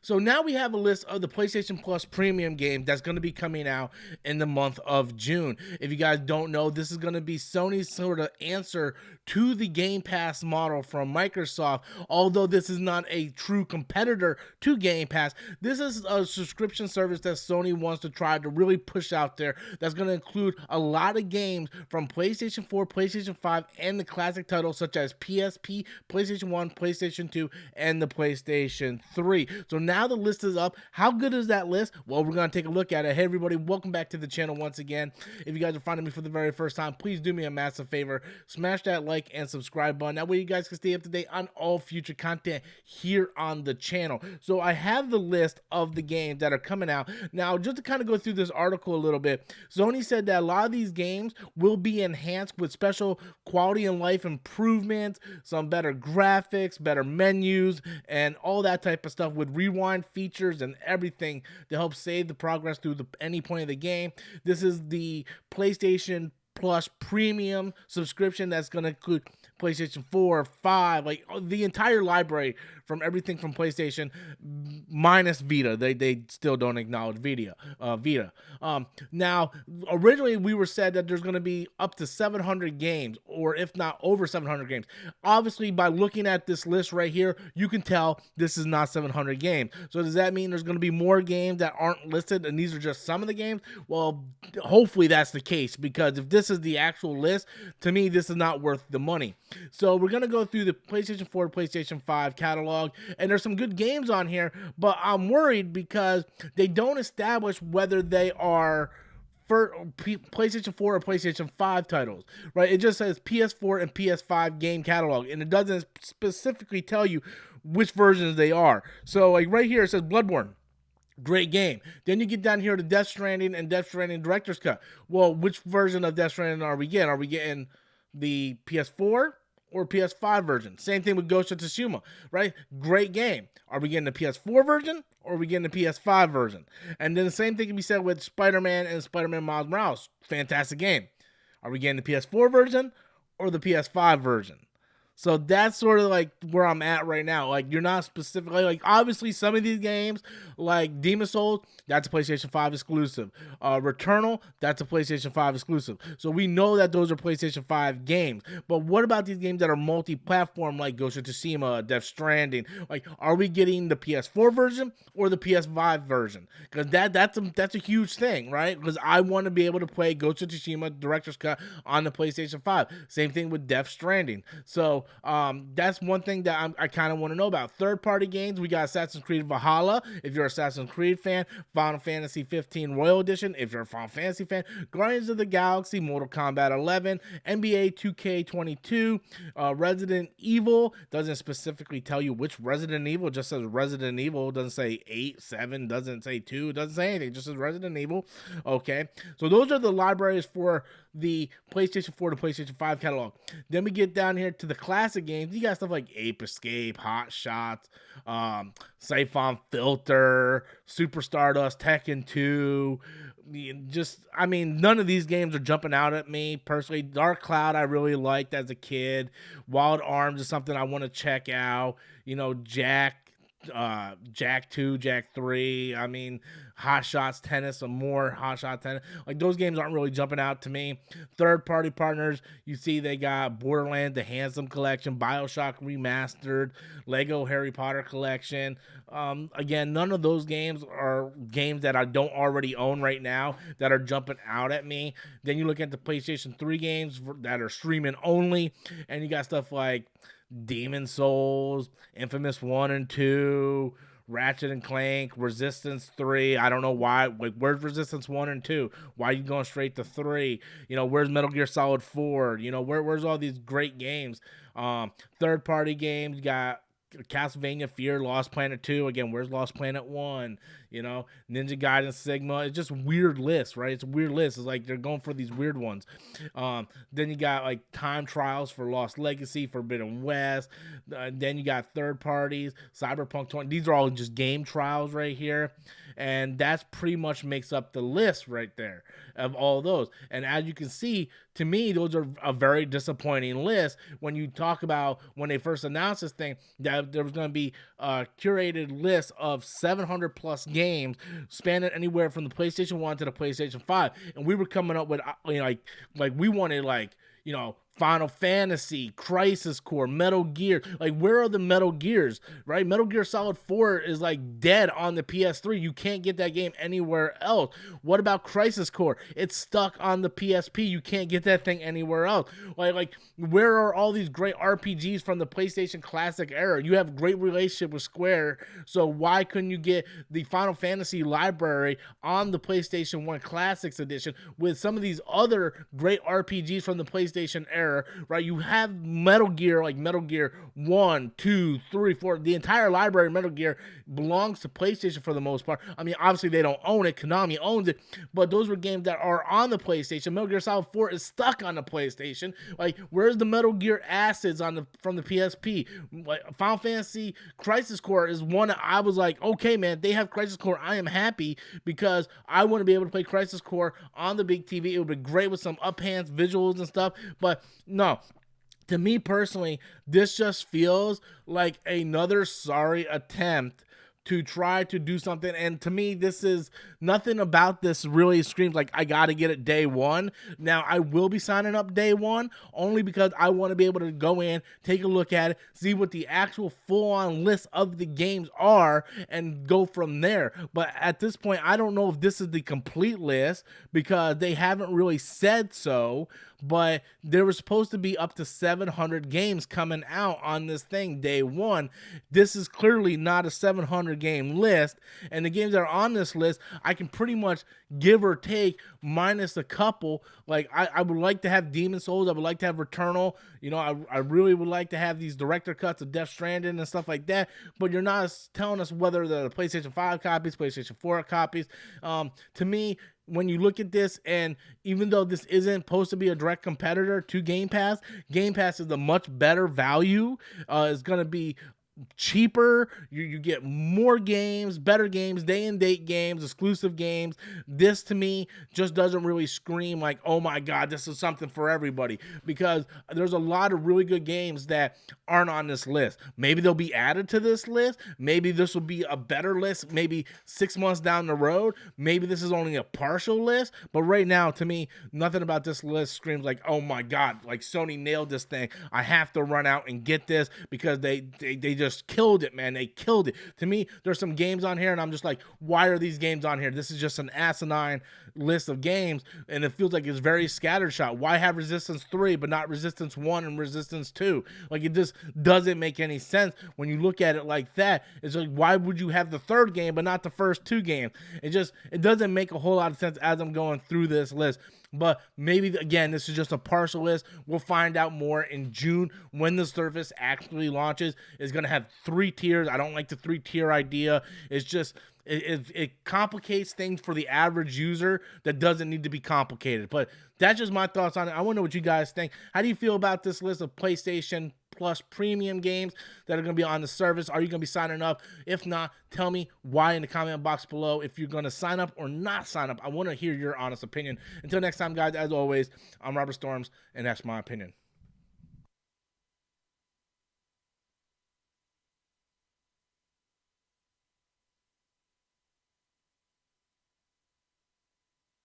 So now we have a list of the PlayStation Plus premium games that's going to be coming out in the month of June. If you guys don't know, this is going to be Sony's sort of answer to the Game Pass model from Microsoft. Although this is not a true competitor to Game Pass, this is a subscription service that Sony wants to try to really push out there that's going to include a lot of games from PlayStation 4, PlayStation 5, and the classic titles such as PSP, PlayStation 1, PlayStation 2, and the PlayStation 3. So now the list is up. How good is that list? Well, we're going to take a look at it. Hey, everybody, welcome back to the channel once again. If you guys are finding me for the very first time, please do me a massive favor. Smash that like and subscribe button. That way you guys can stay up to date on all future content here on the channel. So I have the list of the games that are coming out. Now, just to kind of go through this article a little bit, Sony said that a lot of these games will be enhanced with special quality and life improvements, some better graphics, better menus, and all that type of stuff with rewind features and everything to help save the progress through any point of the game. This is the PlayStation Plus premium subscription that's going to include PlayStation 4, 5, like the entire library from everything from PlayStation minus Vita. They still don't acknowledge Vita. Now, originally we were said that there's going to be up to 700 games, or if not over 700 games. Obviously, by looking at this list right here, you can tell this is not 700 games. So does that mean there's going to be more games that aren't listed and these are just some of the games? Well, hopefully that's the case, because if this is the actual list, to me, this is not worth the money. So we're going to go through the PlayStation 4, PlayStation 5 catalog, and there's some good games on here, but I'm worried because they don't establish whether they are for PlayStation 4 or PlayStation 5 titles, right? It just says PS4 and PS5 game catalog, and it doesn't specifically tell you which versions they are. So like right here, it says Bloodborne. Great game. Then you get down here to Death Stranding and Death Stranding Director's Cut. Well, which version of Death Stranding are we getting? Are we getting the PS4 or PS5 version? Same thing with Ghost of Tsushima, right? Great game. Are we getting the PS4 version or are we getting the PS5 version? And then the same thing can be said with Spider-Man and Spider-Man Miles Morales. Fantastic game. Are we getting the PS4 version or the PS5 version? So that's sort of like where I'm at right now. Like, you're not specifically, like, obviously some of these games, like Demon's Souls, that's a PlayStation 5 exclusive. Returnal, that's a PlayStation 5 exclusive. So we know that those are PlayStation 5 games. But what about these games that are multi-platform, like Ghost of Tsushima, Death Stranding? Like, are we getting the PS4 version or the PS5 version? Because that's a huge thing, right? Because I want to be able to play Ghost of Tsushima Director's Cut on the PlayStation 5. Same thing with Death Stranding. So that's one thing that I kind of want to know about. Third-party games, we got Assassin's Creed Valhalla. If you're an Assassin's Creed fan, Final Fantasy 15 Royal Edition. If you're a Final Fantasy fan, Guardians of the Galaxy, Mortal Kombat 11, NBA 2K22, Resident Evil. Doesn't specifically tell you which Resident Evil. It just says Resident Evil. It doesn't say 8, 7. Doesn't say 2. It doesn't say anything. It just says Resident Evil. Okay, so those are the libraries for the PlayStation 4 to PlayStation 5 catalog. Then we get down here to the classic games. You got stuff like Ape Escape, Hot Shots, Siphon Filter, Super Stardust, Tekken 2. Just, I mean, none of these games are jumping out at me personally. Dark Cloud I really liked as a kid. Wild Arms is something I want to check out. You know, Jak 2, Jak 3. I mean, Hot Shots Tennis, some more Hot Shot Tennis. Like, those games aren't really jumping out to me. Third party partners, you see they got Borderlands, the Handsome Collection, BioShock Remastered, Lego Harry Potter Collection. Again, none of those games are games that I don't already own right now that are jumping out at me. Then you look at the PlayStation 3 games that are streaming only, and you got stuff like Demon's Souls, Infamous 1 and 2, Ratchet and Clank, Resistance 3. I don't know why. Like, where's Resistance 1 and 2? Why are you going straight to 3? You know, where's Metal Gear Solid 4? You know, where's all these great games? Third party games, you got Castlevania Fear, Lost Planet 2. Again, where's Lost Planet 1? Ninja Gaiden, Sigma. It's just weird lists, right? It's a weird list. It's like they're going for these weird ones. Then you got like time trials for Lost Legacy, Forbidden West. Then you got third parties, Cyberpunk 20. These are all just game trials right here. And that's pretty much makes up the list right there of all those. And as you can see, to me, those are a very disappointing list when you talk about when they first announced this thing, that there was going to be a curated list of 700 plus games spanning anywhere from the PlayStation 1 to the PlayStation 5. And we were coming up with, like we wanted Final Fantasy, Crisis Core, Metal Gear. Like, where are the Metal Gears, right? Metal Gear Solid 4 is like dead on the PS3. You can't get that game anywhere else. What about Crisis Core? It's stuck on the PSP. You can't get that thing anywhere else. Like where are all these great RPGs from the PlayStation Classic era? You have great relationship with Square, so why couldn't you get the Final Fantasy library on the PlayStation 1 Classics Edition with some of these other great RPGs from the PlayStation era? Right, you have Metal Gear, like Metal Gear 1, 2, 3, 4. The entire library of Metal Gear belongs to PlayStation for the most part. I mean, obviously they don't own it. Konami owns it, but those were games that are on the PlayStation. Metal Gear Solid 4 is stuck on the PlayStation. Like, where's the Metal Gear acids from the PSP? Like, Final Fantasy Crisis Core is one that I was like, okay, man, they have Crisis Core. I am happy because I want to be able to play Crisis Core on the big TV. It would be great with some up-hands visuals and stuff, but no, to me personally, this just feels like another sorry attempt to try to do something. And to me, this is nothing about this really screams like I got to get it day one. Now, I will be signing up day one only because I want to be able to go in, take a look at it, see what the actual full-on list of the games are, and go from there. But at this point, I don't know if this is the complete list because they haven't really said so. But there was supposed to be up to 700 games coming out on this thing day one. This is clearly not a 700 game list, and the games that are on this list, I can pretty much give or take minus a couple. Like, I would like to have Demon's Souls. I would like to have Returnal. I really would like to have these director cuts of Death Stranding and stuff like that, but you're not telling us whether the PlayStation 5 copies, PlayStation 4 copies. To me, when you look at this, and even though this isn't supposed to be a direct competitor to Game Pass is a much better value. It's going to be cheaper. You get more games, better games, day and date games, exclusive games. This to me just doesn't really scream like, oh my god, this is something for everybody, because there's a lot of really good games that aren't on this list. Maybe they'll be added to this list. Maybe this will be a better list maybe 6 months down the road. Maybe this is only a partial list, but right now, to me, nothing about this list screams like, oh my god, like Sony nailed this thing. I have to run out and get this because they just killed it, man. They killed it. To me, there's some games on here and I'm just like, why are these games on here? This is just an asinine list of games, and it feels like it's very scattershot. Why have Resistance 3 but not Resistance 1 and Resistance 2? Like, it just doesn't make any sense when you look at it like that. It's like, why would you have the third game but not the first two games? It doesn't make a whole lot of sense as I'm going through this list. But maybe, again, this is just a partial list. We'll find out more in June when the service actually launches. It's going to have 3 tiers. I don't like the 3-tier idea. It's just, it complicates things for the average user that doesn't need to be complicated. But that's just my thoughts on it. I want to know what you guys think. How do you feel about this list of PlayStation Plus premium games that are going to be on the service? Are you going to be signing up? If not, tell me why in the comment box below if you're going to sign up or not sign up. I want to hear your honest opinion. Until next time, guys, as always, I'm Robert Storms, and that's my opinion.